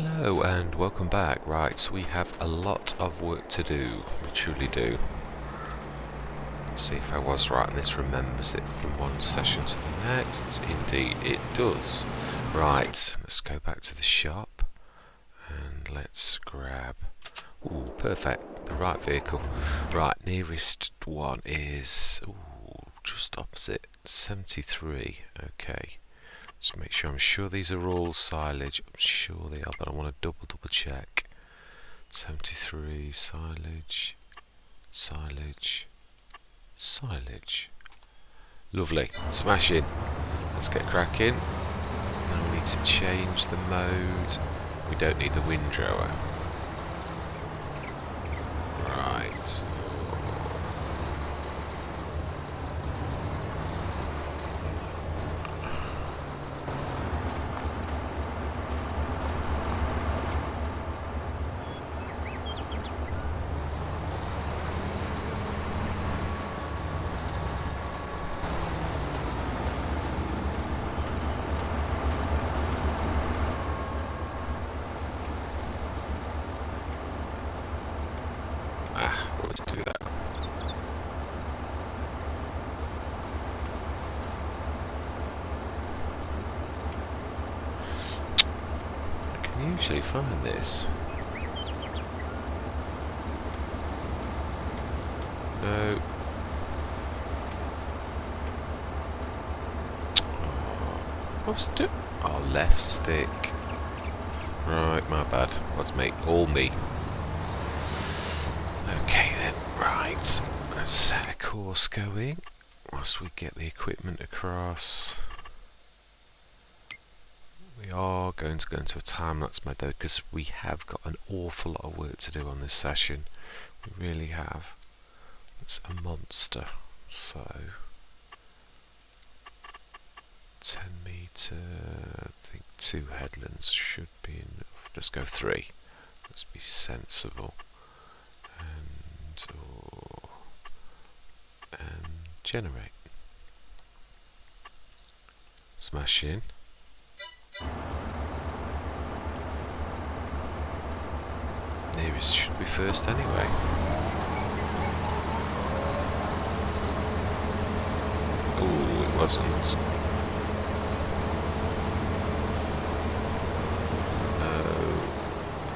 Hello and welcome back. Right, so we have a lot of work to do. We truly do. Let's see if I was right and this remembers it from one session to the next. Indeed it does. Right, let's go back to the shop and let's grab... Ooh, perfect. The right vehicle. Right, nearest one is... Ooh, just opposite. 73. Okay. Just make sure, I'm sure these are all silage. I'm sure they are, but I want to double check. 73, silage, silage, silage. Lovely. Smashing. Let's get cracking. Now we need to change the mode. We don't need the windrower. Right. To do that. I can usually find this. No. What's it? Oh, left stick. Right, my bad. What's me? All me. Okay then, right, let's set a course going whilst we get the equipment across. We are going to go into a time-lapse mode though, because we have got an awful lot of work to do on this session. We really have. It's a monster. So 10 metre, I think 2 headlands should be enough. Let's go 3. Let's be sensible. And generate. Smash in. Nearest should be first anyway. Oh, it wasn't.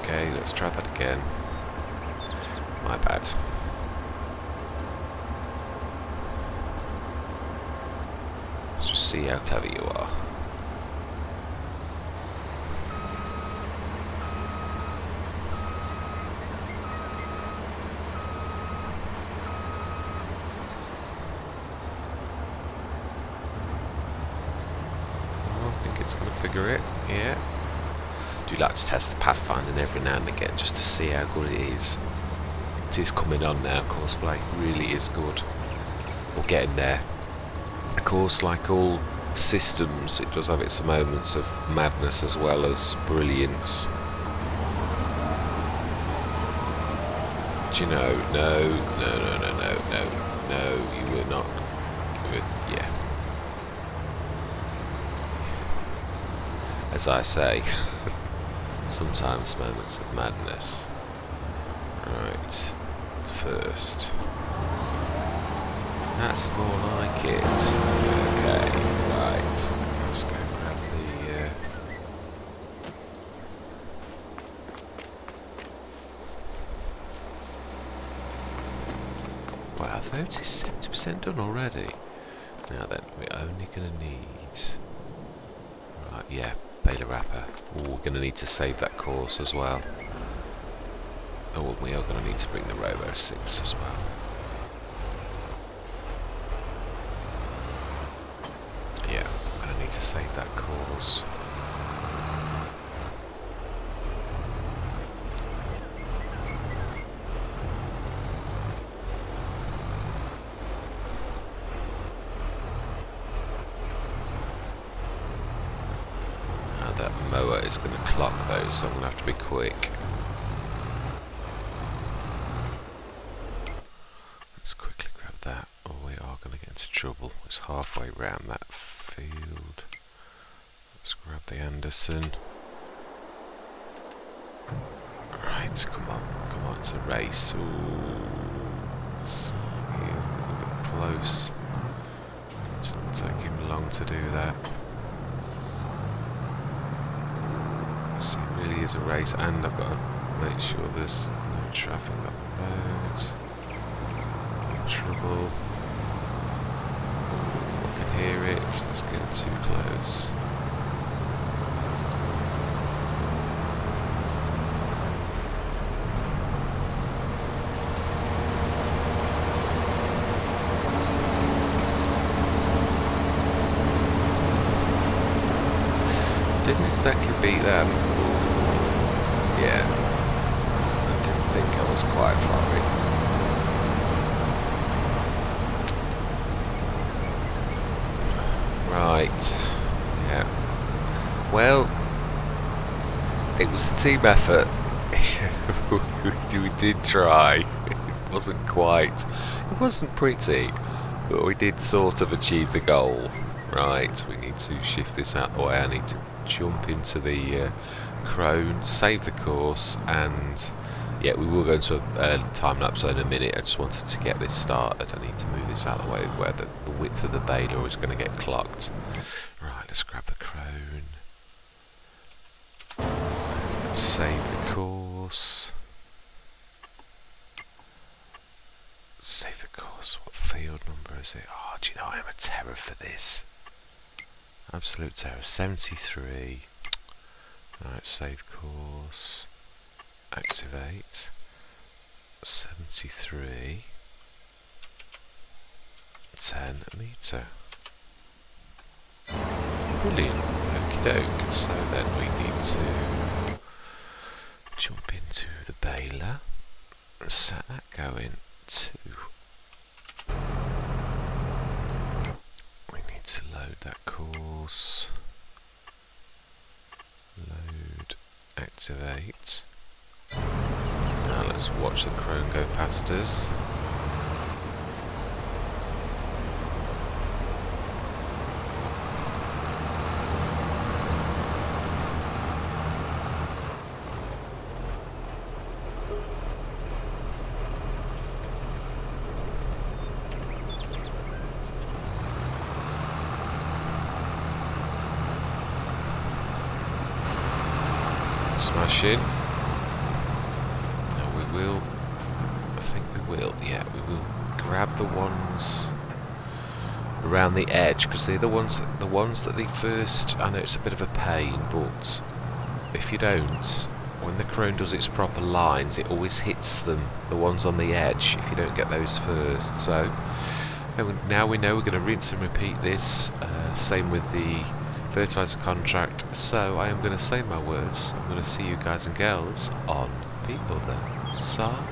Okay, let's try that again. My bad. Let's just see how clever you are. Oh, I think it's going to figure it, yeah. I do like to test the pathfinding every now and again just to see how good it is. It is coming on now, courseplay really is good. We're getting there. Of course, like all systems, it does have its moments of madness as well as brilliance. But you know, no, you were not. You were, yeah. As I say, sometimes moments of madness. Right, first. That's more like it. Okay, right. Let's go grab the... Wow, 70% done already. Now then, we're only going to need... Right, yeah, Beta Wrapper. Oh, we're going to need to save that course as well. Oh, and we are going to need to bring the Robo 6 as well. Yeah, I'm going to need to save that course. Now that mower is going to clock those, so I'm going to have to be quick. Let's quickly grab that, or we are going to get into trouble. It's halfway round that field. Let's grab the Anderson. Right, come on, it's a race. Ooh, it's close. It's not taking long to do that. Yes, it really is a race, and I've got to make sure there's no traffic on the road. No trouble. Ooh, I can hear it. It's getting too close. Didn't exactly beat them. Yeah, I didn't think I was quite far in. Right, yeah. Well, it was a team effort. We did try. It wasn't pretty, but we did sort of achieve the goal. Right, we need to shift this out the way. I need to jump into the crone, save the course, and yeah, we will go into a time lapse in a minute. I just wanted to get this started. I need to move this out of the way where the width of the baler is going to get clocked. Right, let's grab the crone, save the course. Save the course. What field number is it? Oh, do you know I am a terror for this? Absolute terror. 73. Right, save course. Activate. 73. 10 metre. Brilliant. Okie doke. So then we need to jump into the baler and set that going to. We need to load that course. Load, activate. Now let's watch the crone go past us. Smash in. No, we will. I think we will. Yeah, we will grab the ones around the edge because they're the ones that they first. I know it's a bit of a pain, but if you don't, when the crone does its proper lines, it always hits them. The ones on the edge. If you don't get those first, so now we know we're going to rinse and repeat this. Same with the fertilizer contract, so I am going to say my words. I'm going to see you guys and girls on the other side.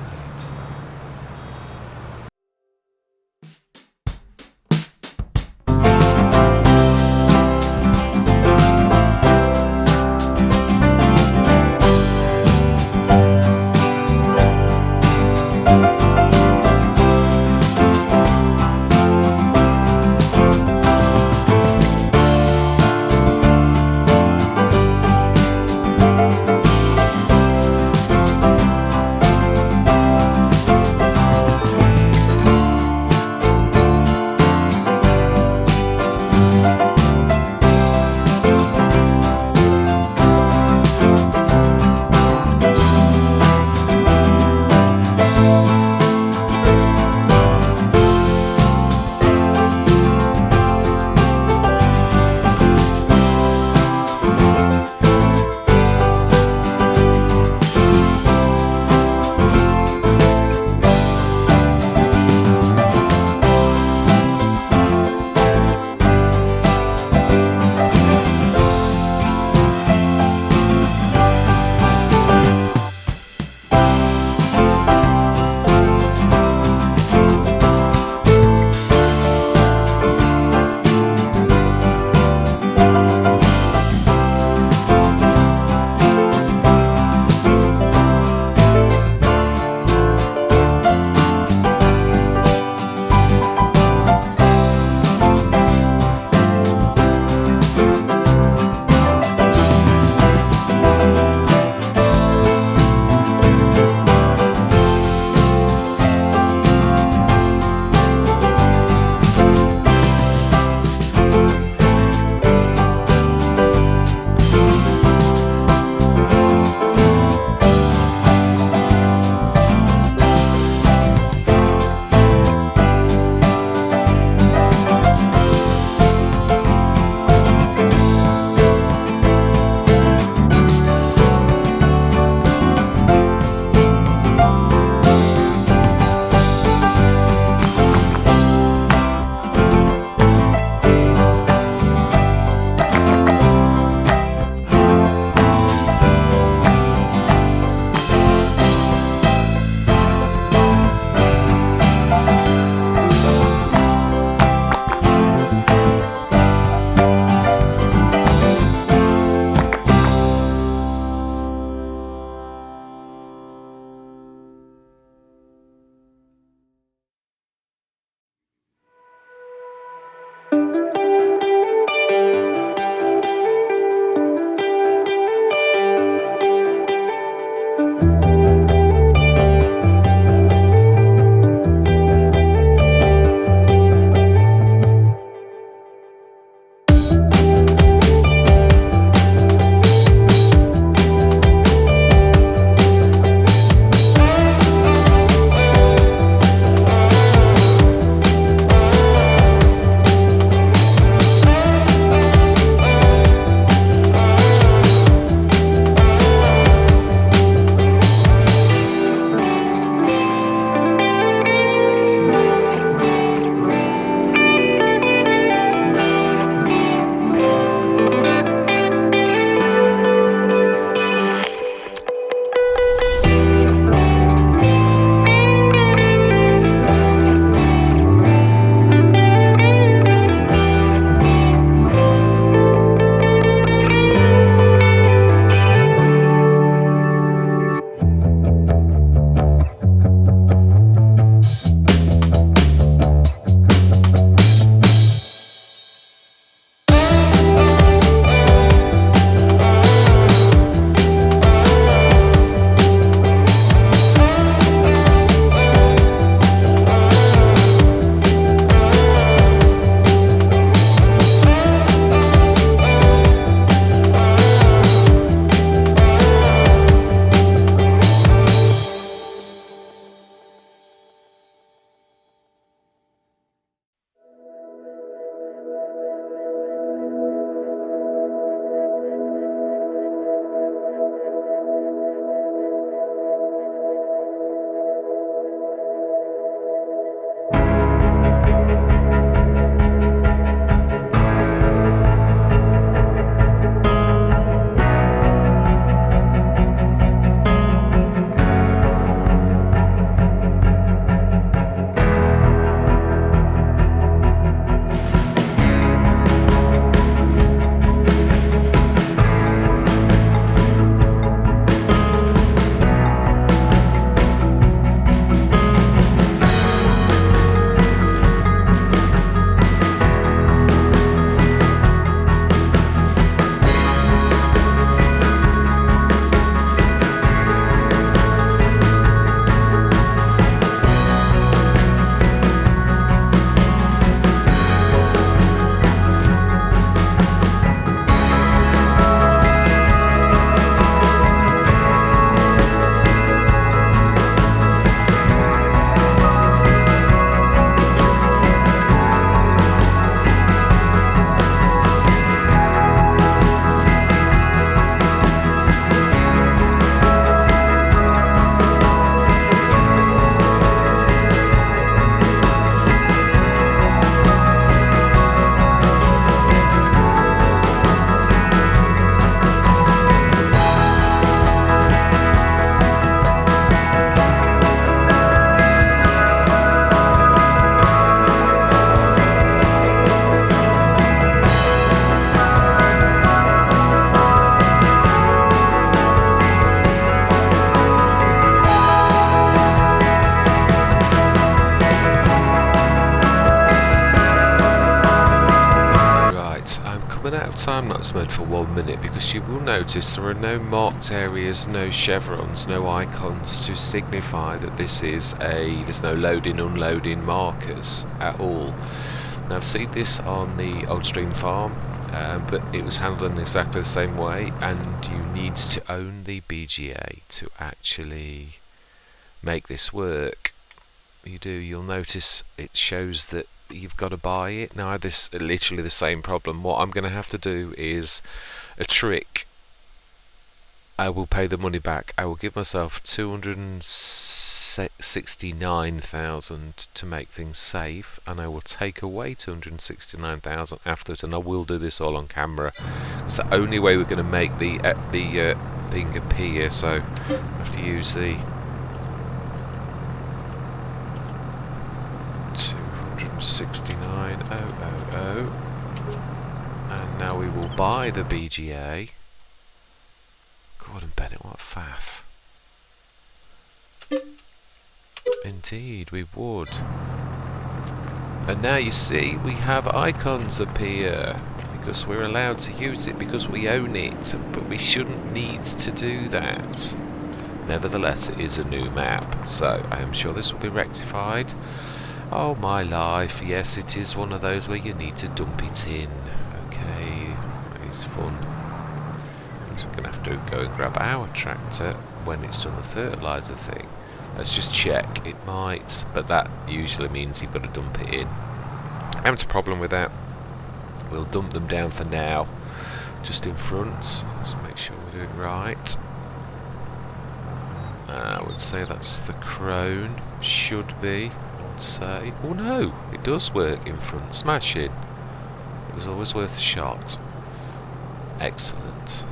time lapse mode for 1 minute because you will notice there are no marked areas, no chevrons, no icons to signify that there's no loading, unloading markers at all. Now I've seen this on the Old Stream farm, but it was handled in exactly the same way, and you need to own the BGA to actually make this work. You do. You'll notice it shows that you've got to buy it. Now this is literally the same problem. What I'm going to have to do is a trick. I will pay the money back. I will give myself 269,000 to make things safe, and I will take away 269,000 afterwards, and I will do this all on camera. It's the only way we're going to make the thing appear, so I have to use the 269,000, and now we will buy the BGA. Gordon Bennett, what faff. Indeed, we would. And now you see, we have icons appear, because we're allowed to use it, because we own it, but we shouldn't need to do that. Nevertheless, it is a new map, so I am sure this will be rectified. Oh my life, yes, it is one of those where you need to dump it in. Okay, it's fun. So we're going to have to go and grab our tractor when it's done the fertiliser thing. Let's just check. It might, but that usually means you've got to dump it in. I haven't a problem with that. We'll dump them down for now, just in front. Let's make sure we're doing right. I would say that's the crone. Should be. Say, oh no, it does work in front. Smash it. It was always worth a shot. Excellent.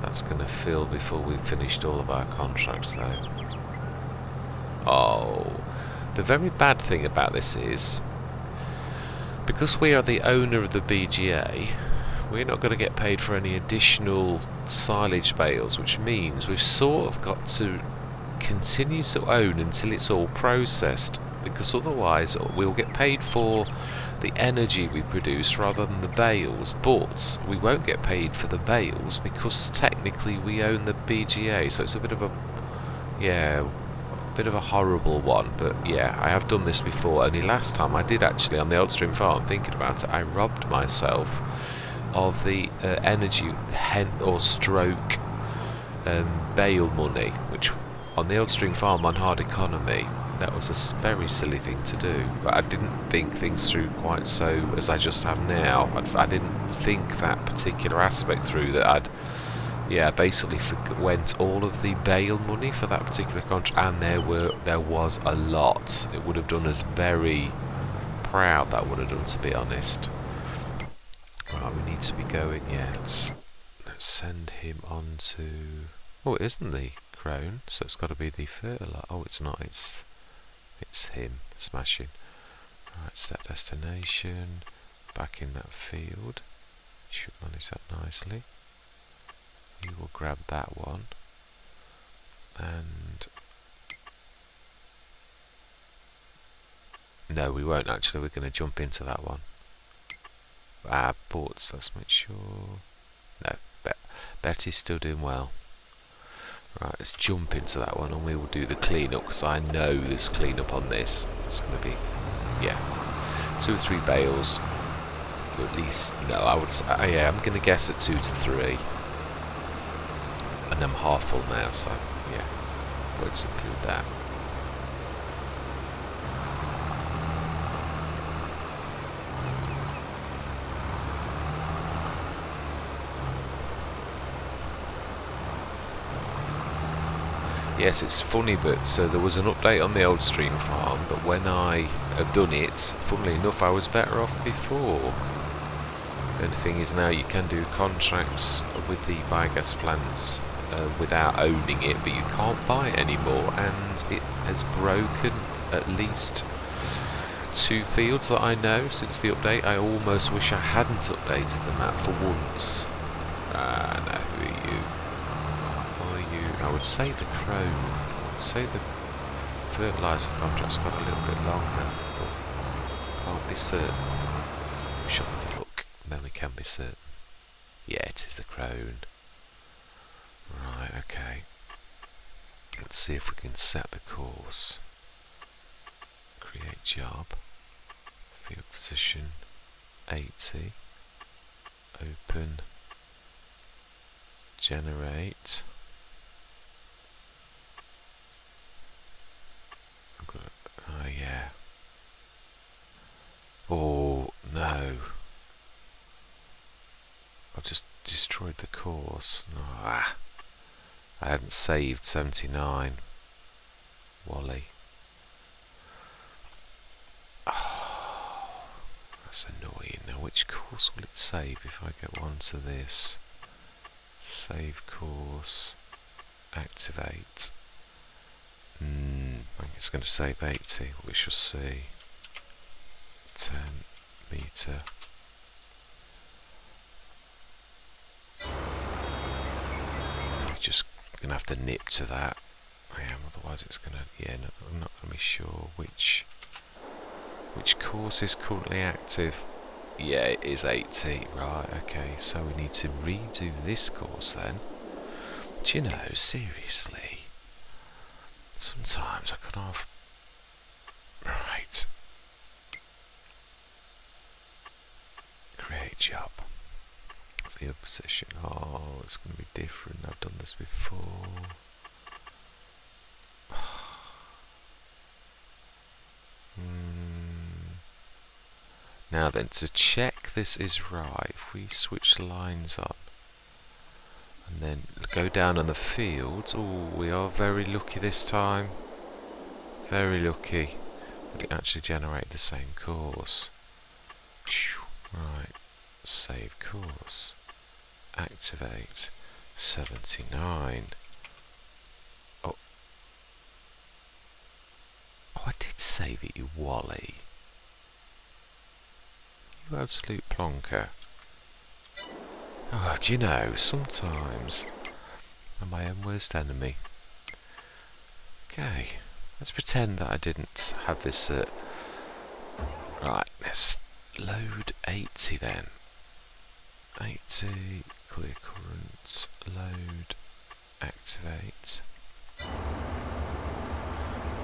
That's going to fill before we've finished all of our contracts though. Oh, the very bad thing about this is, because we are the owner of the BGA, we're not going to get paid for any additional silage bales, which means we've sort of got to continue to own until it's all processed, because otherwise we'll get paid for the energy we produce rather than the bales, but we won't get paid for the bales because technically we own the BGA, so it's a bit of a horrible one. But yeah, I have done this before. Only last time I did actually on the Old Stream farm, thinking about it, I robbed myself of the energy stroke bale money, which on the Old Stream farm on hard economy, that was a very silly thing to do. But I didn't think things through quite so as I just have now. I didn't think that particular aspect through, that I'd basically went all of the bale money for that particular contract, and there was a lot. It would have done us very proud, that would have done, to be honest. Right, we need to be going, let's send him on to... Oh, it isn't the crone, so it's got to be the fertilizer. Oh, it's not, it's him. Smashing. Right, set destination, back in that field. Should manage that nicely. We will grab that one, and no, we won't actually. We're going to jump into that one. Ports, let's make sure. No, Betty's still doing well. Right, let's jump into that one, and we will do the cleanup, because I know there's cleanup on this. It's going to be, 2 or 3 bales, or at least. No, I would say, I'm going to guess at 2 to 3, and I'm half full now, so yeah, let's include that. Yes, it's funny, but so there was an update on the Old Stream farm, but when I have done it, funnily enough, I was better off before. And the thing is, now you can do contracts with the biogas plants without owning it, but you can't buy it anymore, and it has broken at least 2 fields that I know since the update. I almost wish I hadn't updated the map for once. No, who are you? I would say the crone. I would say the fertiliser contract's got a little bit longer, but can't be certain. We shall have a look. can be certain. Yeah, it is the crone. Right, okay. Let's see if we can set the course. Create job. Field position 80. Open. Generate. Oh yeah. Oh no. I've just destroyed the course. Ah. I hadn't saved 79. Wally. Oh, that's annoying. Now which course will it save if I get onto this? Save course. Activate. I think it's going to save 80. We shall see. 10 meter. We're just going to have to nip to that. I am, otherwise it's going to. Yeah, no, I'm not going to be sure which course is currently active. Yeah, it is 80. Right, okay, so we need to redo this course then. Do you know, seriously, sometimes I can have. Right. Create job. Field position. Oh, it's going to be different. I've done this before. Now then, to check this is right, if we switch lines on and then go down on the fields, oh, we are very lucky this time. Very lucky. We can actually generate the same course. Right, save course. Activate 79. Oh, I did save it, you Wally. You absolute plonker. Oh, do you know, sometimes I'm my own worst enemy. Okay, let's pretend that I didn't have this. Right, let's load 80 then. 80, clear currents, load, activate,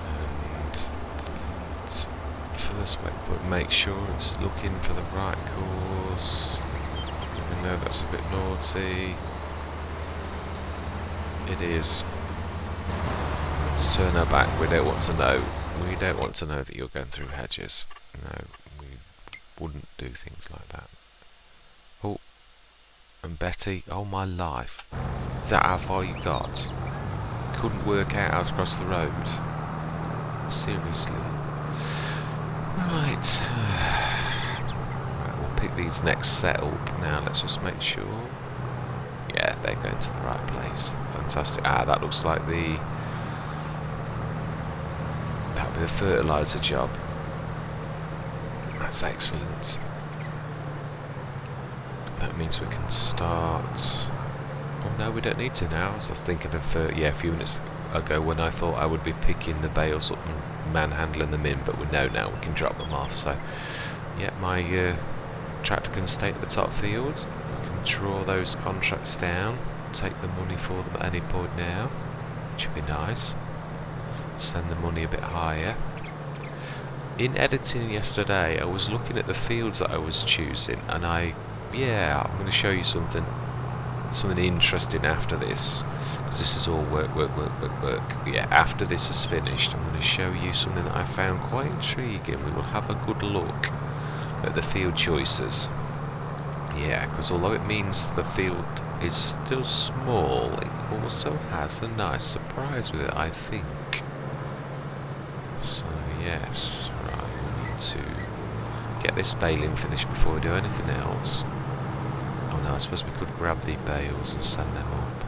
and delete first wait, but make sure it's looking for the right course, even though that's a bit naughty. It is. Let's turn her back. We don't want to know. We don't want to know that you're going through hedges. No, we wouldn't do things like that. Oh, and Betty, oh my life. Is that how far you got? Couldn't work out how to cross the road. Seriously. Right. Right, we'll pick these next set up now. Let's just make sure. Yeah, they're going to the right place. Fantastic. Ah, that looks like the fertiliser job. That's excellent. That means we can start. Oh no, we don't need to now. So I was thinking of a few minutes ago when I thought I would be picking the bales up and manhandling them in, but we know now we can drop them off. So yeah, my tractor can stay at the top fields. We can draw those contracts down, take the money for them at any point now, which would be nice. Send the money a bit higher. In editing yesterday, I was looking at the fields that I was choosing, and I'm going to show you something interesting after this, because this is all work. Yeah, after this is finished, I'm going to show you something that I found quite intriguing. We will have a good look at the field choices. Yeah, because although it means the field is still small, it also has a nice surprise with it, I think. So yes, right, we need to get this baling finished before we do anything else. Oh no, I suppose we could grab the bales and send them up.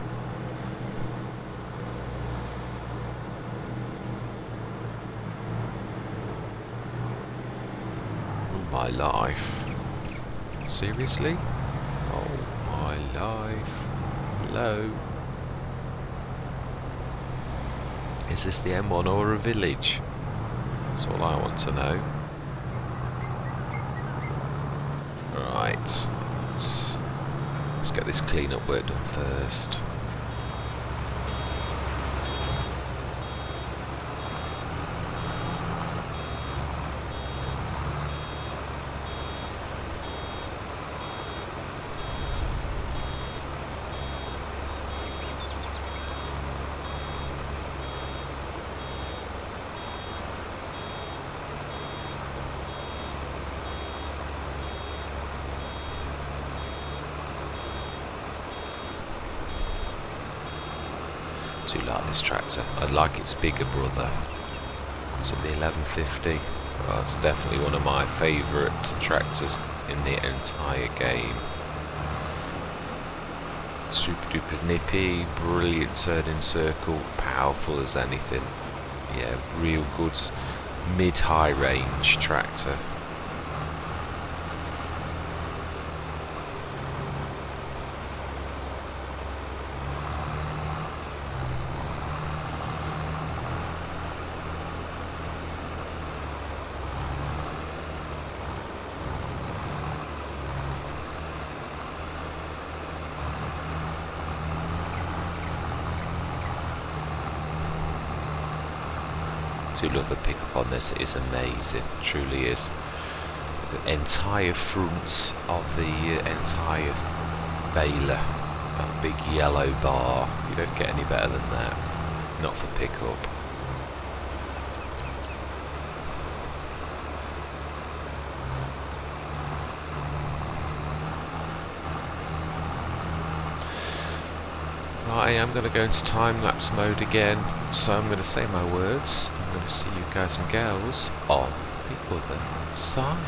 Oh my life. Seriously? Oh my life. Hello? Is this the M1 or a village? That's all I want to know. Right. Let's get this clean-up work done first. I do like this tractor. I like its bigger brother. Is it the 1150? Well, it's definitely one of my favourite tractors in the entire game. Super duper nippy, brilliant turning circle, powerful as anything. Yeah, real good mid-high range tractor. So look, the pickup on this is amazing, truly is. The entire front of the entire baler, that big yellow bar, you don't get any better than that, not for pickup. Right, I am going to go into time-lapse mode again, so I'm going to say my words. I'm going to see you guys and girls on the other side.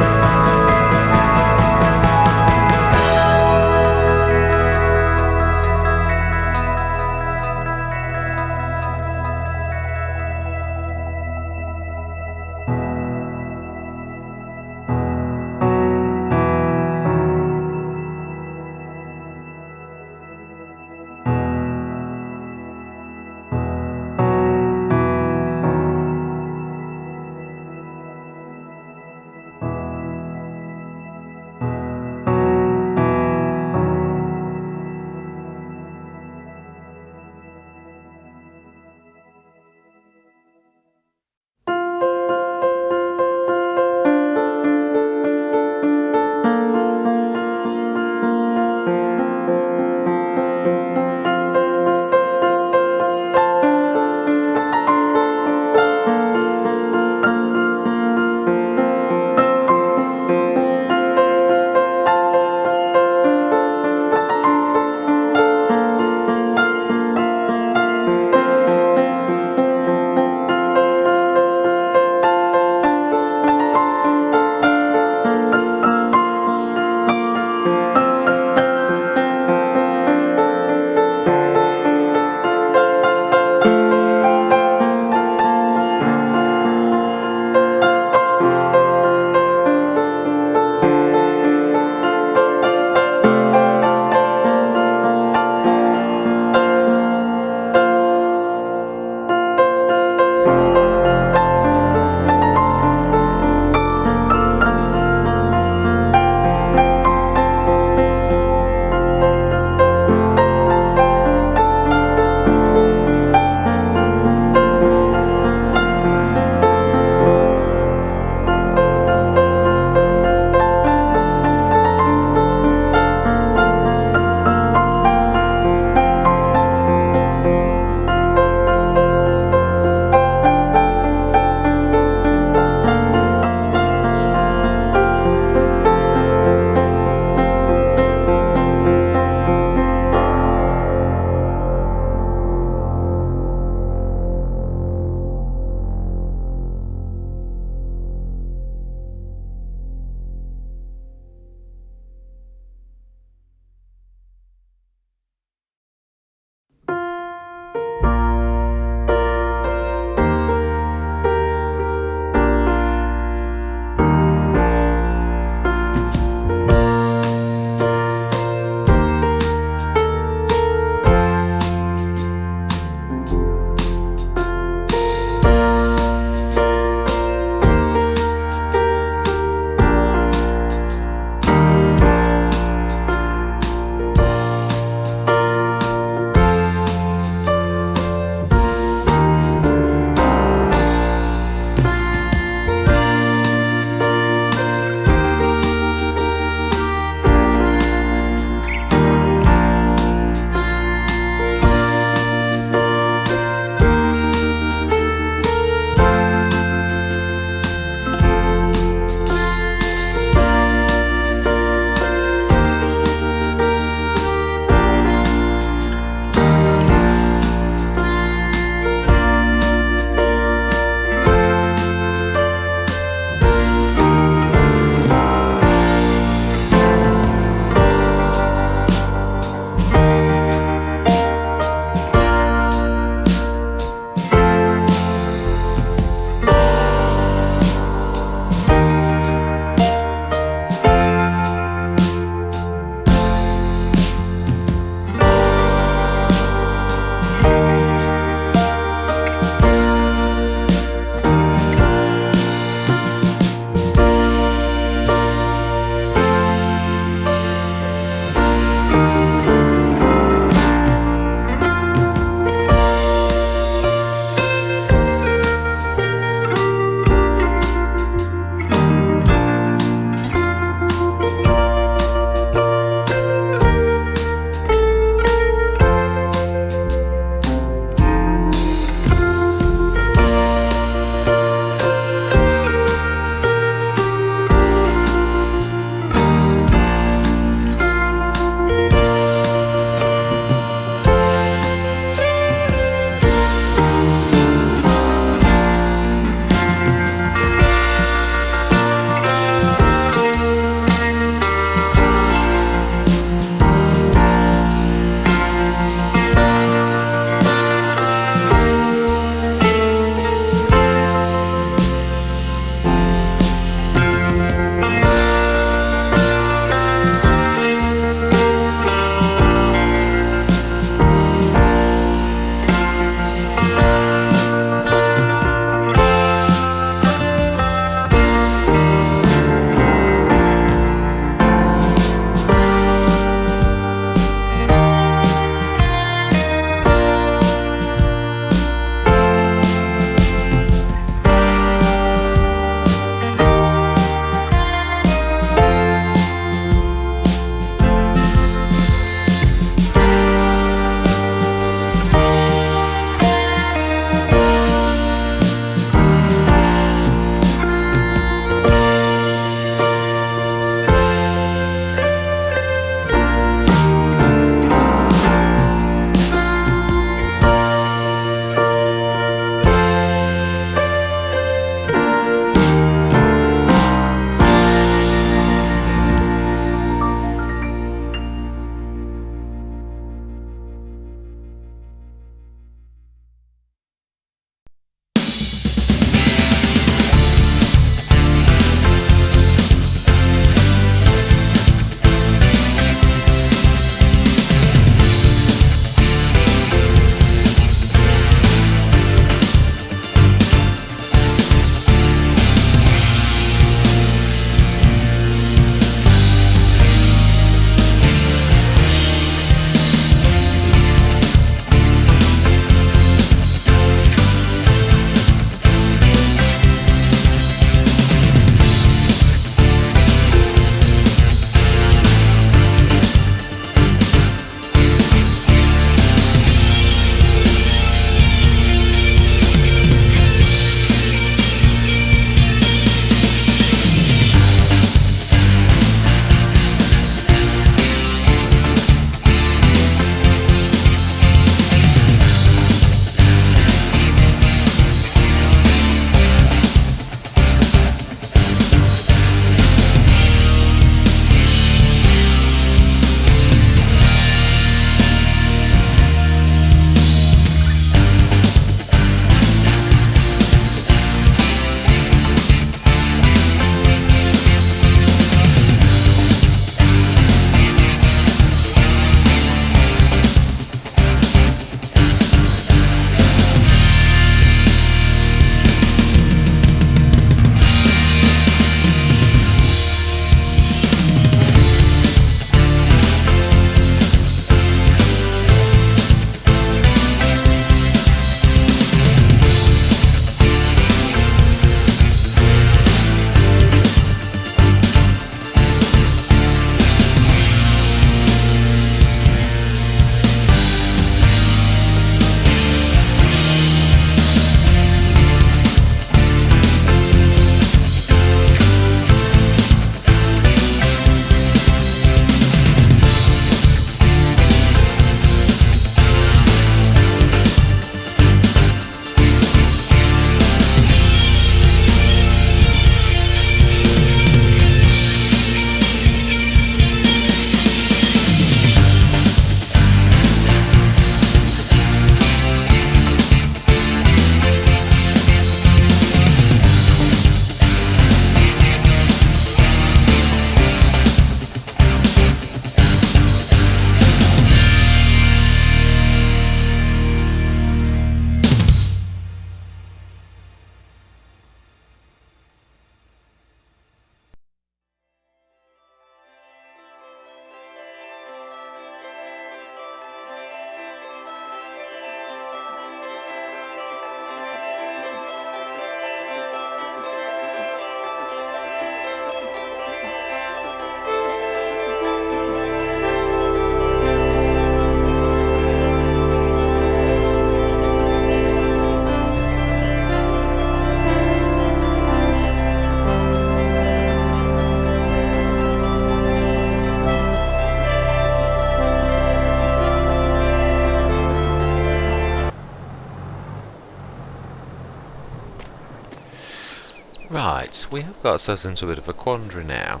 Right, we have got ourselves into a bit of a quandary now.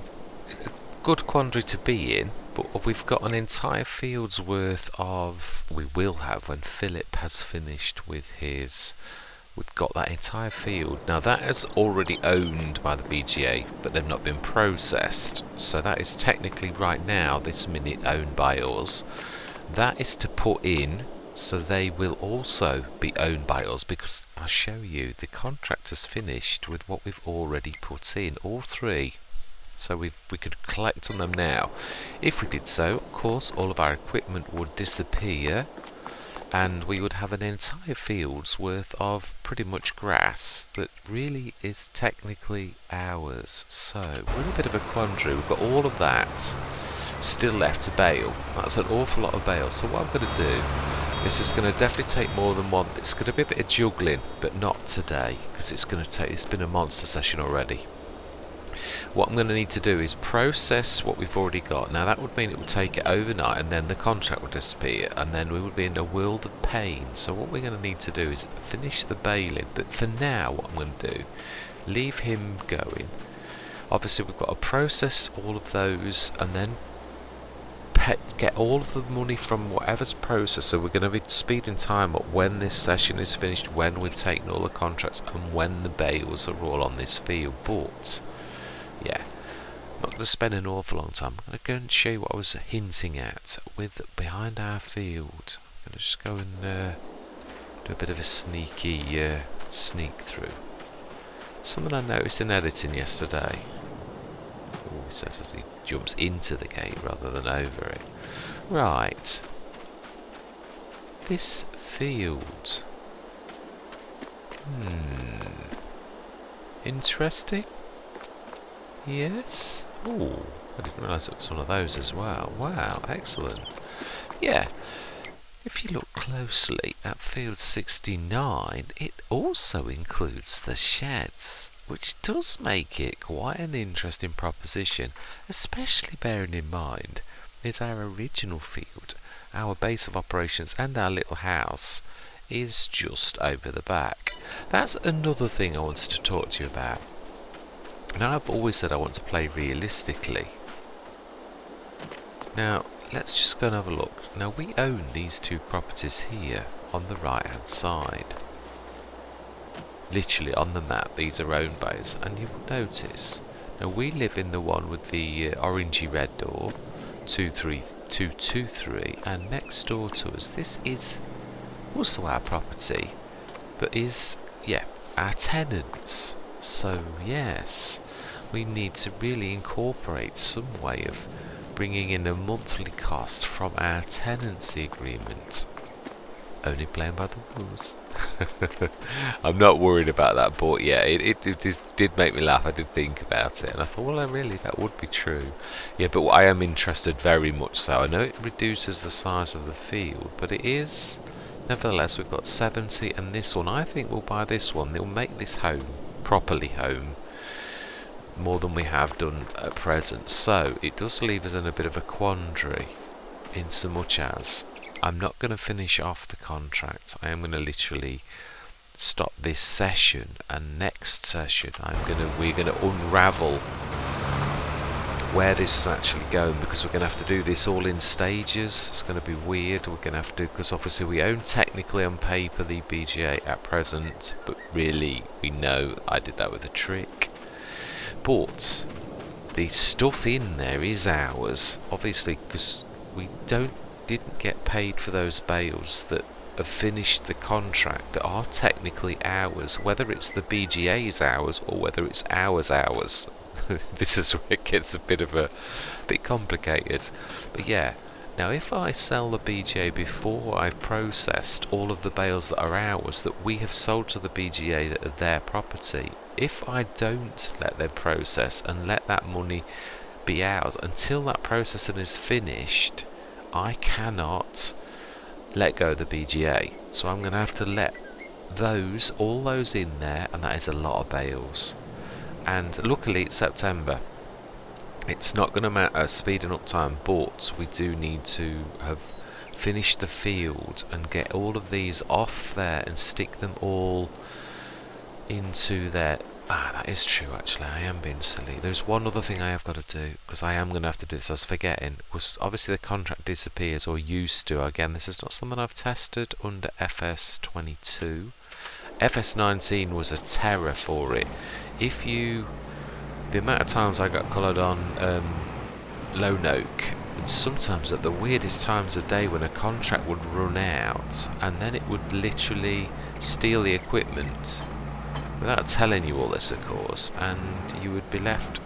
A good quandary to be in, but we've got an entire field's worth of... We will have when Philip has finished with his... We've got that entire field. Now that is already owned by the BGA, but they've not been processed. So that is technically right now, this minute, owned by us. That is to put in, so they will also be owned by us, because I'll show you, the contract has finished with what we've already put in, all three. So we could collect on them now. If we did so, of course, all of our equipment would disappear, and we would have an entire field's worth of pretty much grass that really is technically ours. So we're in a bit of a quandary. We've got all of that still left to bale. That's an awful lot of bale. So what I'm going to do, this is going to definitely take more than one. It's going to be a bit of juggling, but not today, because it's been a monster session already. What I'm going to need to do is process what we've already got. Now that would mean it would take it overnight, and then the contract would disappear, and then we would be in a world of pain. So what we're going to need to do is finish the baling. But for now, what I'm going to do, leave him going. Obviously we've got to process all of those, and then get all of the money from whatever's processed. So we're going to be speeding time up when this session is finished, when we've taken all the contracts, and when the bales are all on this field. But yeah, I'm not going to spend an awful long time. I'm going to go and show you what I was hinting at with behind our field. I'm going to just go and do a bit of a sneaky sneak through. Something I noticed in editing yesterday. Oh, he says as he jumps into the gate rather than over it. Right. This field. Interesting. Yes. Oh, I didn't realise it was one of those as well. Wow, excellent. Yeah. If you look closely at field 69, it also includes the sheds, which does make it quite an interesting proposition, especially bearing in mind is our original field, our base of operations and our little house is just over the back. That's another thing I wanted to talk to you about. Now, I've always said I want to play realistically. Now, let's just go and have a look. Now, we own these two properties here on the right hand side. Literally on the map, these are owned by us, and you will notice. Now, we live in the one with the orangey red door, 23223, and next door to us, this is also our property, but is, yeah, our tenants. So, yes, we need to really incorporate some way of bringing in a monthly cost from our tenancy agreement. Only playing by the rules. I'm not worried about that, but yeah, it did make me laugh. I did think about it, and I thought, well, really, that would be true. Yeah, but I am interested very much so. I know it reduces the size of the field, but it is... Nevertheless, we've got 70, and this one, I think we'll buy this one. They'll make this home, properly home, more than we have done at present. So, it does leave us in a bit of a quandary, in so much as I'm not going to finish off the contract. I am going to literally stop this session, and next session we're going to unravel where this is actually going, because we're going to have to do this all in stages. It's going to be weird. We're going to have to, because obviously we own technically on paper the BGA at present, but really we know I did that with a trick. But the stuff in there is ours, obviously, because we didn't get paid for those bales that have finished the contract that are technically ours, whether it's the BGA's ours or whether it's ours. This is where it gets a bit complicated. But yeah, now if I sell the BGA before I've processed all of the bales that are ours, that we have sold to the BGA that are their property, if I don't let them process and let that money be ours until that processing is finished, I cannot let go of the BGA. So I'm going to have to let all those in there, and that is a lot of bales. And luckily it's September. It's not going to matter speeding up time, but we do need to have finished the field and get all of these off there and stick them all into their Ah, that is true actually, I am being silly. There's one other thing I have got to do, because I am going to have to do this, I was forgetting, was obviously the contract disappears, or used to. Again, this is not something I've tested under FS22. FS19 was a terror for it. The amount of times I got collared on Lonoke, and sometimes at the weirdest times of day when a contract would run out, and then it would literally steal the equipment without telling you all this, of course, and you would be left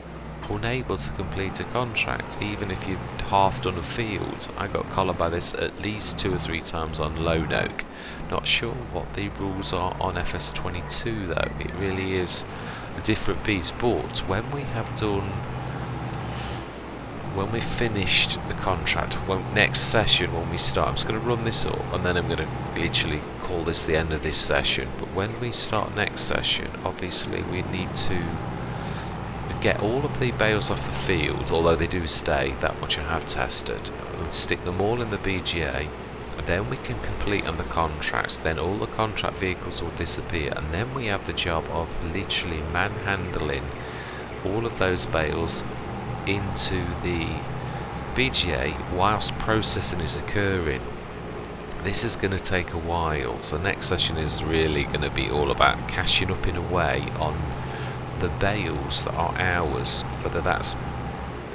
unable to complete a contract, even if you'd half done a field. I got collared by this at least 2 or 3 times on Lonoke. Not sure what the rules are on FS22 though. It really is a different beast. But when we finished the contract, next session when we start, I'm just going to run this up and then I'm going to literally call this the end of this session. But when we start next session, obviously we need to get all of the bales off the field, although they do stay, that much I have tested, and stick them all in the BGA, and then we can complete on the contracts. Then all the contract vehicles will disappear, and then we have the job of literally manhandling all of those bales into the BGA whilst processing is occurring. This is going to take a while, so next session is really going to be all about cashing up in a way on the bales that are ours, whether that's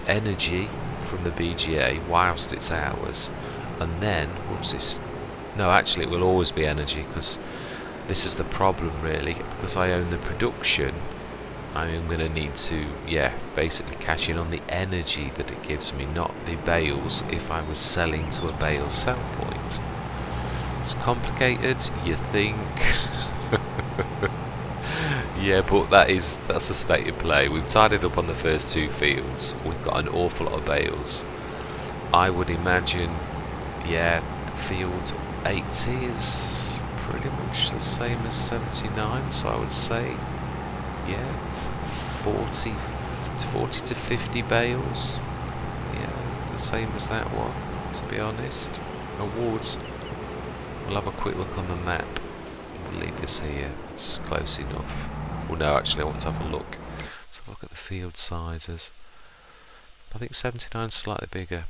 energy from the BGA whilst it's ours, and then once it's it will always be energy, because this is the problem really, because I own the production. I'm going to need to basically cash in on the energy that it gives me, not the bales if I was selling to a bale sell point. It's complicated, you think? Yeah, but that's a state of play. We've tidied up on the first 2 fields. We've got an awful lot of bales. I would imagine, field 80 is pretty much the same as 79, so I would say, 40 to 50 bales. The same as that one, to be honest. Awards. We'll have a quick look on the map. We'll leave this here. It's close enough. Well, no, actually, I want to have a look. Let's have a look at the field sizes. I think 79 is slightly bigger.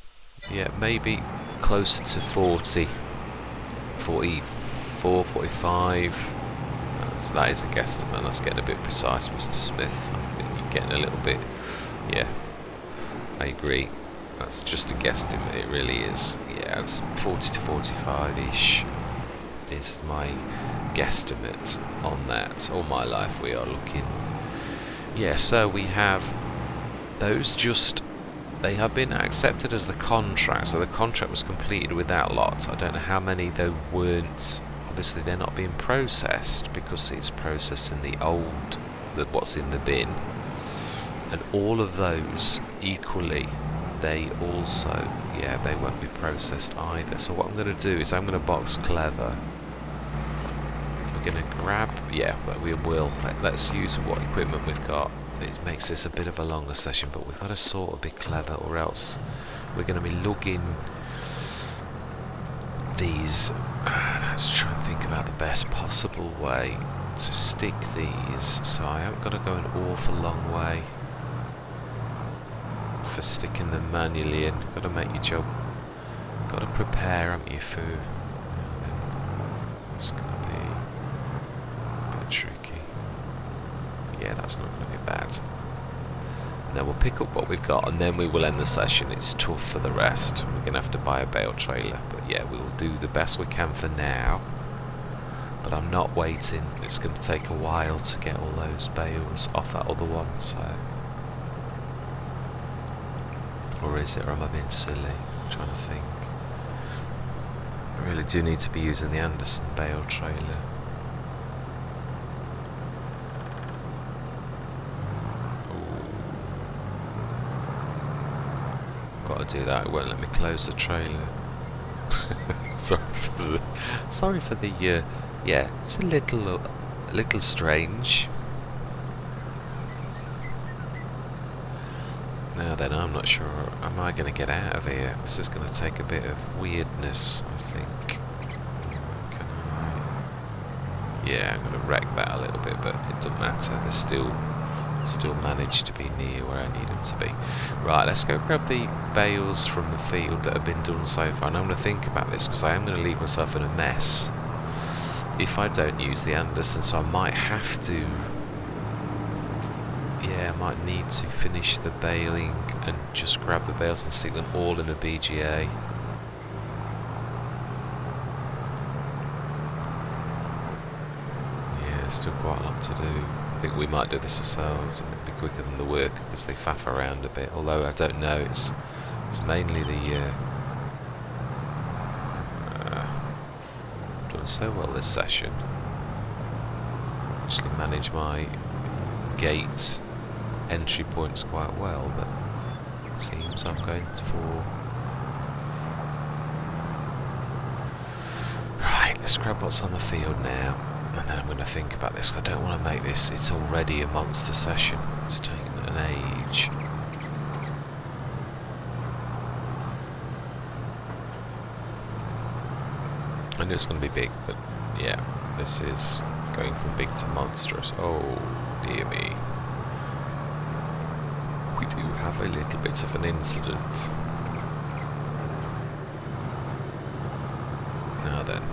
Yeah, maybe closer to 40. 44, 45. That is a guesstimate. That's getting a bit precise, Mr. Smith. I think you're getting a little bit... Yeah, I agree. That's just a guesstimate, it really is. Yeah, it's 40 to 45-ish is my guesstimate on that. All my life we are looking. Yeah, so we have those they have been accepted as the contract, so the contract was completed with that lot. I don't know how many there weren't. Obviously they're not being processed because it's processing the old, what's in the bin, and all of those equally, they also, they won't be processed either. So what I'm going to do is I'm going to box clever. We're going to grab, we will. Let's use what equipment we've got. It makes this a bit of a longer session, but we've got to sort of be clever, or else we're going to be lugging these. Let's try and think about the best possible way to stick these, so I haven't got to go an awful long way for sticking them manually in. Got to make your job, got to prepare, haven't you, for it's going to be a bit tricky. Yeah, that's not going to be bad. And then we'll pick up what we've got, and then we will end the session. It's tough for the rest. We're going to have to buy a bale trailer, but yeah, we will do the best we can for now. But I'm not waiting. It's going to take a while to get all those bales off that other one, so... Or is it, or am I being silly? I'm trying to think. I really do need to be using the Anderson bale trailer. Got to do that. It won't let me close the trailer. Sorry for the yeah, it's a little strange. Now then, I'm not sure. Am I going to get out of here? This is going to take a bit of weirdness, I think. Can I? Yeah, I'm going to wreck that a little bit, but it doesn't matter. They're still managed to be near where I need them to be. Right, let's go grab the bales from the field that have been done so far. And I'm going to think about this because I am going to leave myself in a mess if I don't use the Anderson, so I might have to... Yeah, I might need to finish the baling and just grab the bales and stick them all in the BGA. Yeah, still quite a lot to do. I think we might do this ourselves and it'll be quicker than the work because they faff around a bit, although I don't know, it's mainly the... done so well this session. Actually manage my gate entry points quite well, but it seems I'm going for... Right, let's grab what's on the field now, and then I'm going to think about this, because I don't want to make this, it's already a monster session, it's taken an age. I knew it's going to be big, but yeah, this is going from big to monstrous. Oh, dear me. We do have a little bit of an incident. Now then,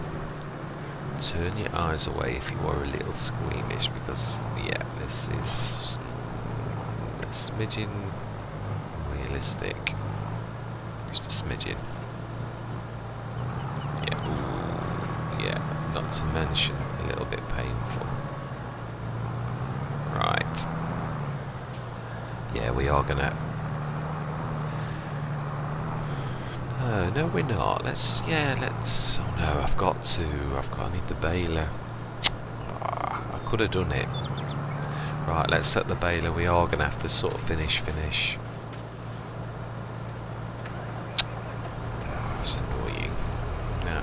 turn your eyes away if you are a little squeamish, because, yeah, this is a smidgen realistic. Just a smidgen. Yeah, ooh, yeah, not to mention a little bit painful. Right. Yeah, we are gonna... No, we're not. Let's... Oh no, I need the baler. I could have done it. Right, let's set the baler. We are gonna have to sort of finish. That's annoying. Now,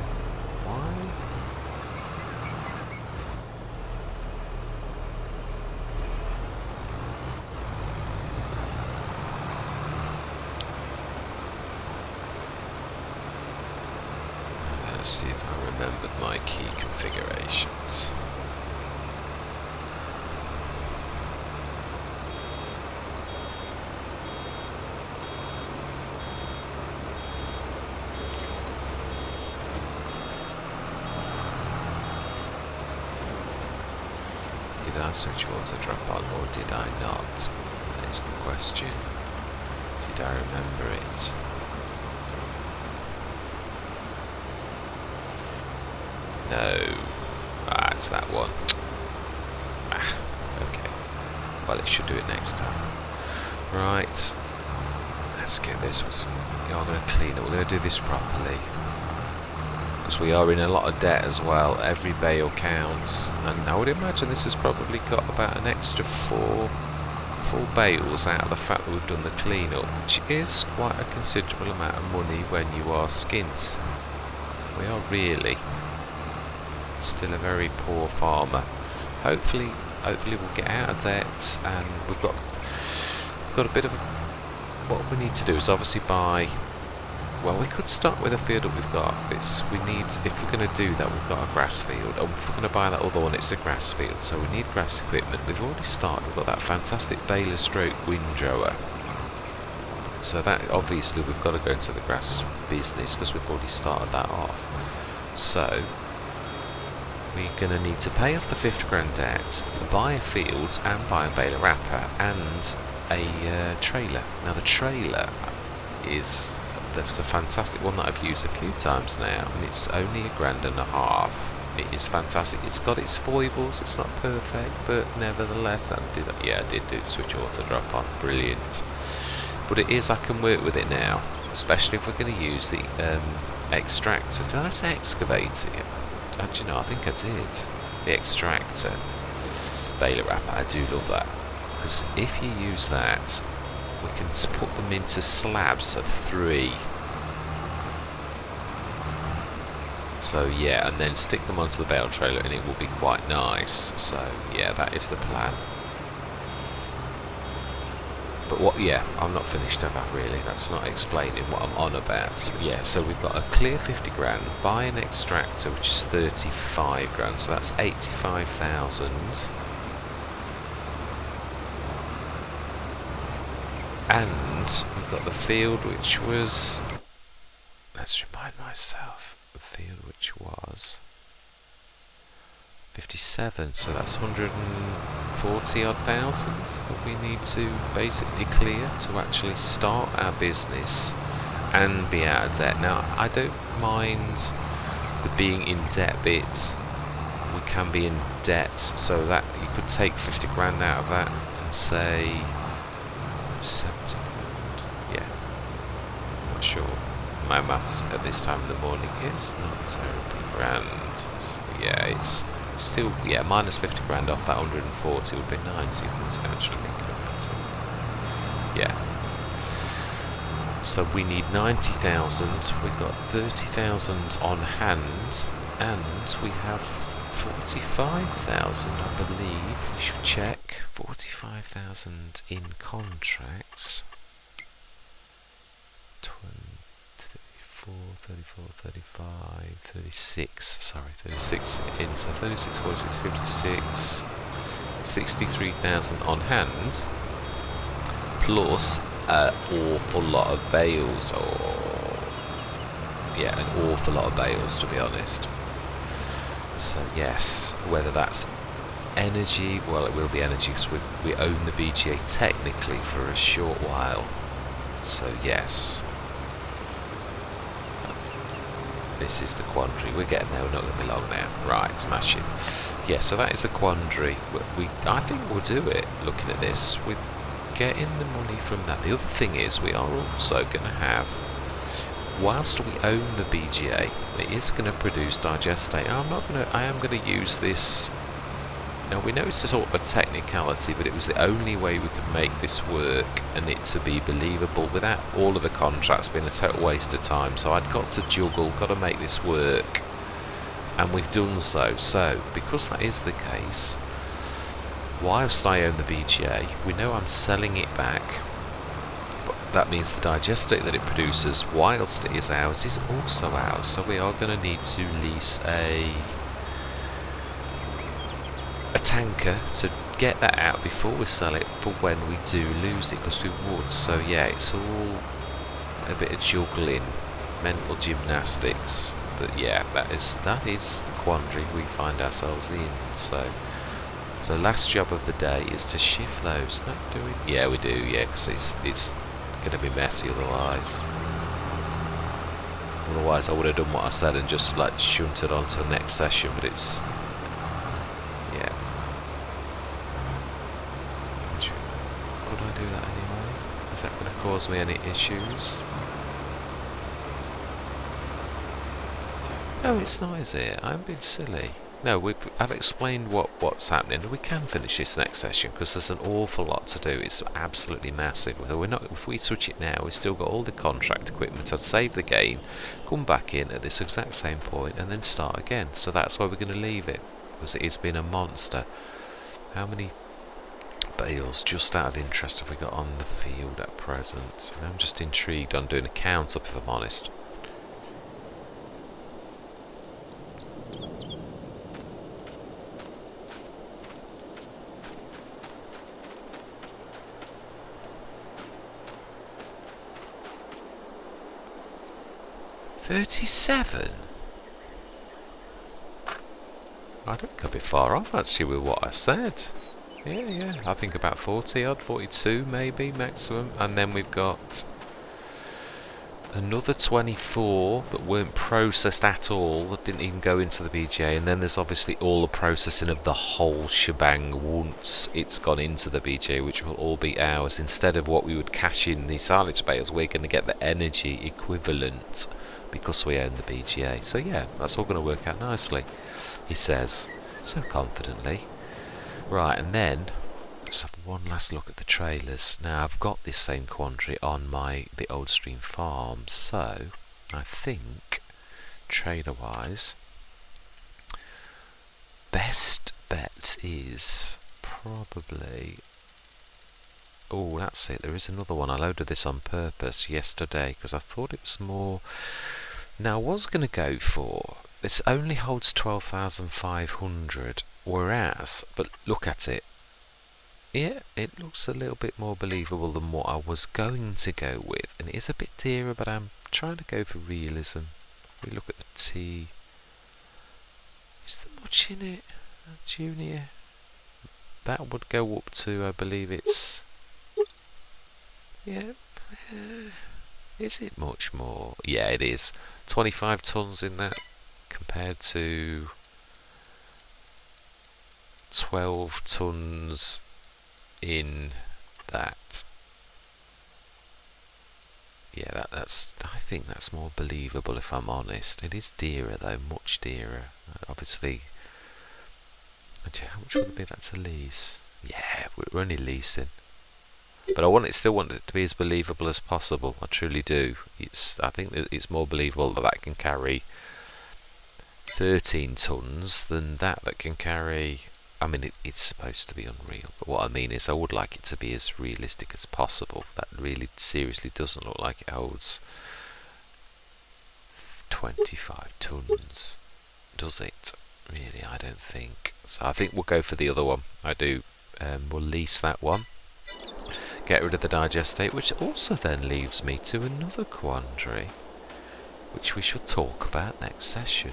why? Let's see if I remembered my key configurations. Did I switch water drop on or did I not? That is the question. Did I remember it? No. Ah, it's that one. Ah, okay. Well, it should do it next time. Right. Let's get this. I'm going to clean it. We're going to do this properly. Because we are in a lot of debt as well. Every bale counts. And I would imagine this has probably got about an extra 4 full bales out of the fact that we've done the clean-up, which is quite a considerable amount of money when you are skint. We are really still a very poor farmer. Hopefully we'll get out of debt, and we've got a bit of a... What we need to do is obviously buy... Well, we could start with a field that we've got. If we're going to do that, we've got a grass field. And if we're going to buy that other one, it's a grass field. So we need grass equipment. We've already started. We've got that fantastic baler stroke windrower. So that, obviously, we've got to go into the grass business because we've already started that off. So we're going to need to pay off the 50 grand debt, buy a field and buy a baler wrapper and a trailer. Now the trailer is... There's a fantastic one that I've used a few times now, and it's only £1.5 grand. It is fantastic. It's got its foibles. It's not perfect, but nevertheless, I did do the switch auto drop on. Brilliant. But it is. I can work with it now, especially if we're going to use the extractor. Did I say excavator? Do you know? I think I did. The extractor baler wrapper. I do love that, because if you use that, we can put them into slabs of 3. So yeah, and then stick them onto the bale trailer and it will be quite nice. So yeah, that is the plan. But what, yeah, I'm not finished ever, really. That's not explaining what I'm on about. So, yeah, so we've got a clear 50 grand, buy an extractor, which is 35 grand, so that's 85,000. And we've got the field, which was, let's remind myself, the field which was 57, so that's 140 odd thousand that we need to basically clear to actually start our business and be out of debt. Now, I don't mind the being in debt bit. We can be in debt, so that you could take 50 grand out of that and say 70 grand. Yeah, I'm not sure. My maths at this time of the morning is not terribly grand. So yeah, it's still, yeah, minus 50 grand off that 140 would be 90 if I was actually thinking about it. Yeah. So we need 90,000, we've got 30,000 on hand, and we have 45,000, I believe. We should check. 45,000 in contracts. 34, 35, 36, sorry, 36 in, so 36, 46, 56, 63,000 on hand, plus an awful lot of bales, yeah, an awful lot of bales, to be honest. So yes, whether that's energy, well, it will be energy because we own the BGA technically for a short while, so yes. This is the quandary. We're getting there, we're not going to be long now. Right, smashing. Yeah, so that is the quandary. I think we'll do it, looking at this, with getting the money from that. The other thing is, we are also going to have, whilst we own the BGA, it is going to produce digestate. I am going to use this. Now, we know it's a sort of a technicality, but it was the only way we could make this work and it to be believable without all of the contracts being a total waste of time. So I'd got to juggle, got to make this work, and we've done so. So, because that is the case, whilst I own the BGA, we know I'm selling it back, but that means the digestate that it produces whilst it is ours is also ours. So we are going to need to lease a tanker to get that out before we sell it for when we do lose it, because we would. So yeah, it's all a bit of juggling, mental gymnastics, but yeah, that is the quandary we find ourselves in. So last job of the day is to shift those. No, do we? Yeah, we do, yeah, because it's going to be messy otherwise. Otherwise I would have done what I said and just like shunted on to the next session, but it's, yeah. Could I do that anyway? Is that going to cause me any issues? No, it's not, is it? I'm being silly. No, I've explained what's happening. We can finish this next session because there's an awful lot to do. It's absolutely massive. If we switch it now, we've still got all the contract equipment. I'd save the game, come back in at this exact same point, and then start again. So that's why we're going to leave it, because it has been a monster. How many bales, just out of interest, have we got on the field at present? I'm just intrigued on doing a count up, if I'm honest. $37? I don't think I'll be far off actually with what I said. Yeah, I think about 40 odd, 42 maybe maximum, and then we've got another 24 that weren't processed at all, that didn't even go into the BGA, and then there's obviously all the processing of the whole shebang once it's gone into the BGA, which will all be ours. Instead of what we would cash in the silage bales, we're going to get the energy equivalent because we own the BGA. So yeah, that's all going to work out nicely, he says so confidently. Right, and then let's have one last look at the trailers. Now I've got this same quandary on the Old Stream farm, so I think trailer wise best bet is probably Oh, that's it. There is another one. I loaded this on purpose yesterday because I thought it was more. Now, I was going to go for. This only holds 12,500, whereas, but look at it. Yeah, it looks a little bit more believable than what I was going to go with. And it is a bit dearer, but I'm trying to go for realism. We look at the T. Is there much in it? Junior? That would go up to, I believe it's... Yeah. Is it much more? Yeah, it is. 25 tons in that compared to 12 tons in that. Yeah, that's. I think that's more believable if I'm honest. It is dearer though, much dearer. Obviously, how much would it be? That's a lease. Yeah, we're only leasing. But I still want it to be as believable as possible. I truly do. I think it's more believable that can carry 13 tons than that can carry. I mean, it's supposed to be unreal, but what I mean is I would like it to be as realistic as possible. That really seriously doesn't look like it holds 25 tons, does it? Really, I don't think. So I think we'll go for the other one. I do. We'll lease that one. Get rid of the digestate, which also then leaves me to another quandary, which we shall talk about next session.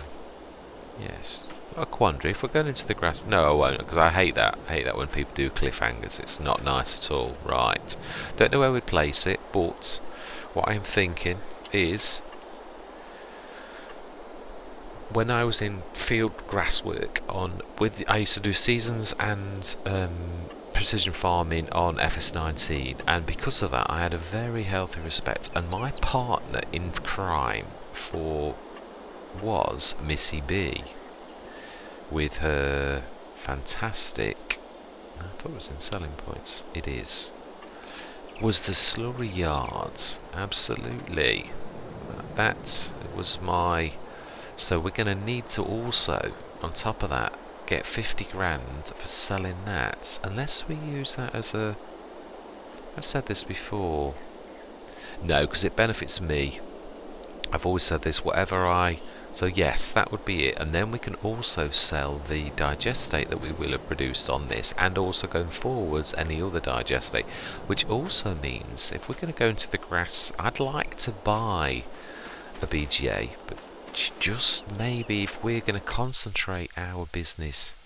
Yes, a quandary. If we're going into the grass, no, I won't, because I hate that. I hate that when people do cliffhangers. It's not nice at all. Right. Don't know where we'd place it, but what I'm thinking is, when I was in field grass work I used to do seasons and precision farming on FS19, and because of that I had a very healthy respect, and my partner in crime was Missy B with her fantastic, I thought it was in selling points, it is, was the slurry yards. Absolutely, that was my. So we're going to need to also, on top of that, get 50 grand for selling that, unless we use that as a... I've said this before. No, because it benefits me. I've always said this, So yes, that would be it. And then we can also sell the digestate that we will have produced on this, and also going forwards any other digestate, which also means if we're going to go into the grass, I'd like to buy a BGA, but just maybe if we're going to concentrate our business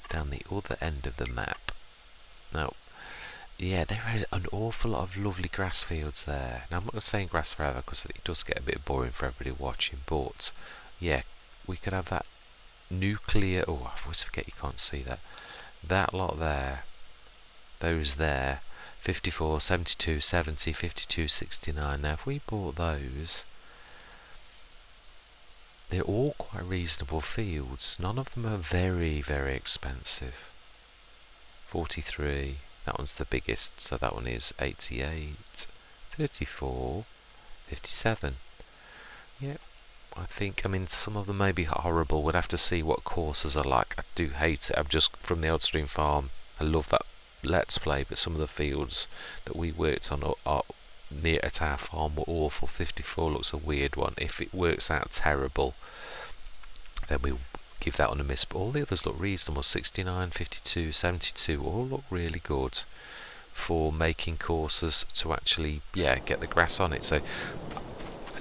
down the other end of the map. Now, yeah, there are an awful lot of lovely grass fields there. Now, I'm not going to stay in grass forever because it does get a bit boring for everybody watching, but yeah, we could have that nuclear. Oh, I always forget you can't see that. That lot there, those there, 54, 72, 70, 52, 69. Now, if we bought those, they're all quite reasonable fields. None of them are very, very expensive. 43, that one's the biggest, so that one is 88, 34, 57. Yep, I mean, some of them may be horrible. We'd have to see what courses are like. I do hate it. I'm just from the Old Stream Farm. I love that Let's Play, but some of the fields that we worked on are near at our farm were awful. 54 looks a weird one. If it works out terrible, then we'll give that one a miss, but all the others look reasonable. 69, 52, 72 all look really good for making courses to actually get the grass on it. So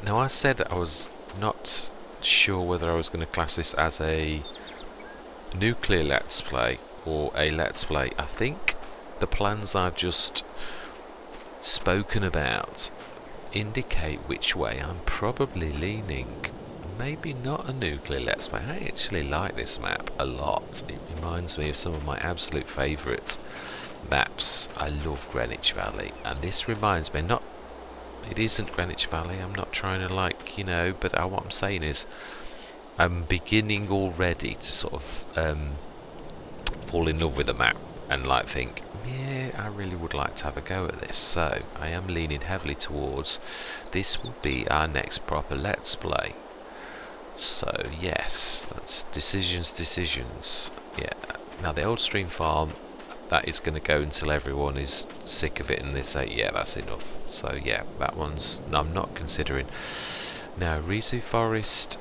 now, I said I was not sure whether I was going to class this as a nuclear Let's Play or a Let's Play. I think the plans I've just spoken about indicate which way I'm probably leaning. Maybe not a nuclear Let's Play. I actually like this map a lot. It reminds me of some of my absolute favourite maps. I love Greenwich Valley, and this reminds me, it isn't Greenwich Valley, I'm not trying to but what I'm saying is I'm beginning already to sort of fall in love with the map and think, yeah, I really would like to have a go at this. So I am leaning heavily towards this will be our next proper Let's Play. So yes, that's decisions. Yeah. Now the Old Stream Farm, that is going to go until everyone is sick of it and they say, yeah, that's enough. So yeah, that one's I'm not considering. Now, Rizu Forest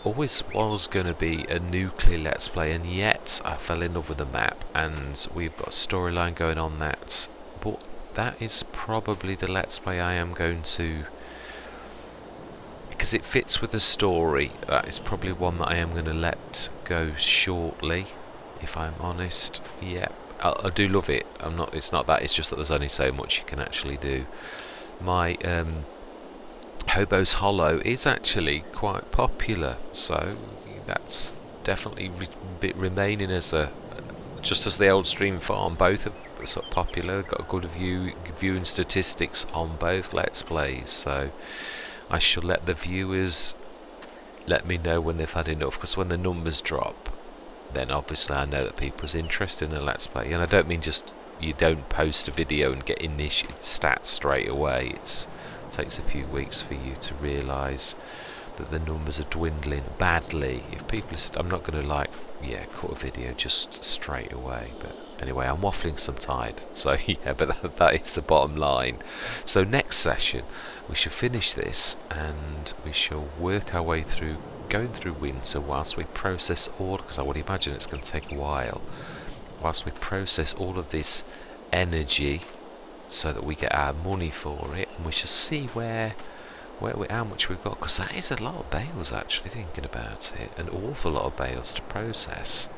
always was going to be a nuclear Let's Play, and yet I fell in love with the map, and we've got a storyline going on that. But that is probably the Let's Play I am going to, because it fits with the story. That is probably one that I am going to let go shortly, if I'm honest. Yeah, I do love it. It's not that. It's just that there's only so much you can actually do. My Hobo's Hollow is actually quite popular, so that's definitely remaining as just as the Old Stream Farm. Both are sort of popular. Got a good viewing statistics on both Let's Plays, so I shall let the viewers let me know when they've had enough, because when the numbers drop, then obviously I know that people's interested in a Let's Play. And I don't mean just you don't post a video and get initial stats straight away. It takes a few weeks for you to realise that the numbers are dwindling badly. If people I'm not going to cut a video just straight away. But anyway, I'm waffling some tide, so yeah, but that is the bottom line. So next session we shall finish this, and we shall work our way through going through winter whilst we process all, because I would imagine it's going to take a while, whilst we process all of this energy so that we get our money for it, and we shall see how much we've got, because that is a lot of bales, actually, thinking about it. An awful lot of bales to process.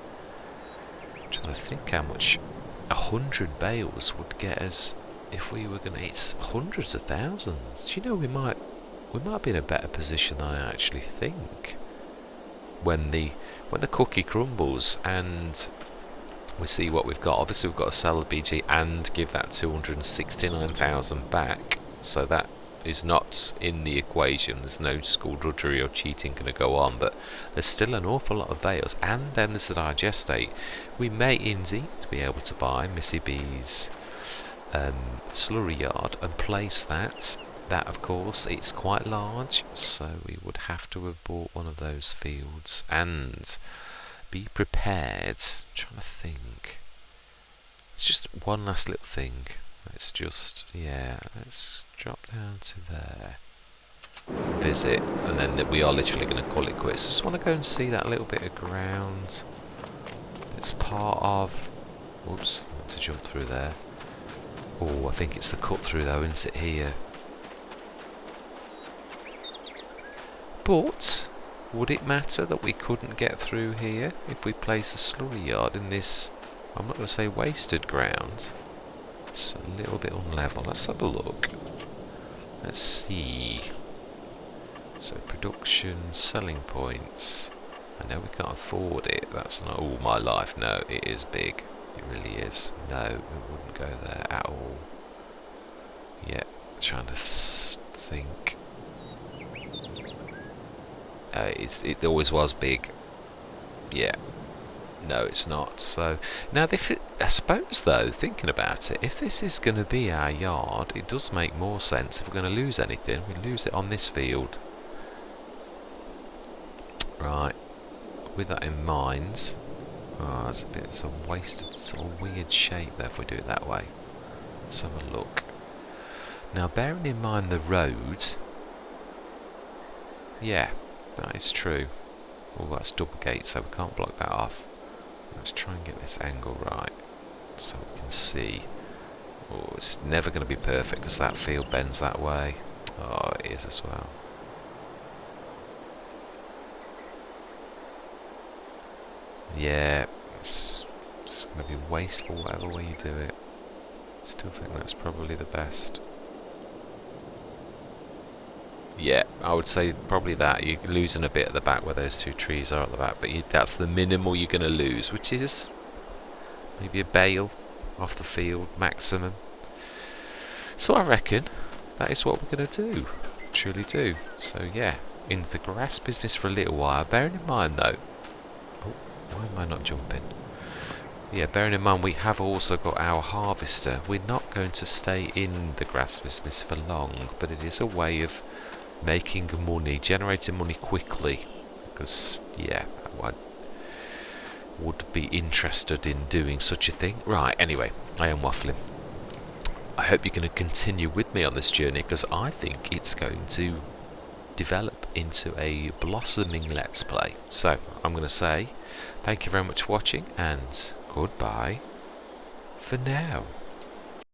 I'm trying to think how much 100 bales would get us if we were going to. It's hundreds of thousands. Do you know, we might be in a better position than I actually think when the cookie crumbles and we see what we've got. Obviously we've got to sell the BG and give that 269,000 back, so that is not in the equation. There's no skullduggery or cheating going to go on, but there's still an awful lot of bales. And then there's the digestate. We may indeed be able to buy Missy B's slurry yard and place that. That, of course, it's quite large, so we would have to have bought one of those fields and be prepared. I'm trying to think. It's just one last little thing. Let's drop down to there. Visit, and then we are literally going to call it quits. I just want to go and see that little bit of ground. It's part of. Whoops, I want to jump through there. Oh, I think it's the cut through though, isn't it here? But would it matter that we couldn't get through here if we place a slurry yard in this? I'm not going to say wasted ground. It's a little bit unlevel. Let's have a look. Let's see. So production, selling points. I know we can't afford it. That's not all my life. No, it is big. It really is. No, it wouldn't go there at all. Yeah, trying to think. It always was big. Yeah. No, it's not. So now, I suppose though, thinking about it, if this is going to be our yard, it does make more sense. If we're going to lose anything, we lose it on this field. Right. With that in mind, it's a wasted, sort of weird shape there if we do it that way. Let's have a look. Now, bearing in mind the road, yeah, that is true. Oh, that's double gate, so we can't block that off. Let's try and get this angle right so we can see. Oh, it's never going to be perfect because that field bends that way. Oh, it is as well. Yeah, it's going to be wasteful whatever way you do it. Still think that's probably the best. Yeah, I would say probably that. You're losing a bit at the back where those two trees are at the back, but that's the minimal you're going to lose, which is maybe a bale off the field maximum. So I reckon that is what we're going to do. Truly do. So yeah, in the grass business for a little while. Bearing in mind though, oh, why am I not jumping? Yeah, bearing in mind we have also got our harvester. We're not going to stay in the grass business for long, but it is a way of making money, generating money quickly, because yeah, would be interested in doing such a thing. Right, anyway, I am waffling. I hope you're going to continue with me on this journey, because I think it's going to develop into a blossoming Let's Play. So, I'm going to say thank you very much for watching, and goodbye for now.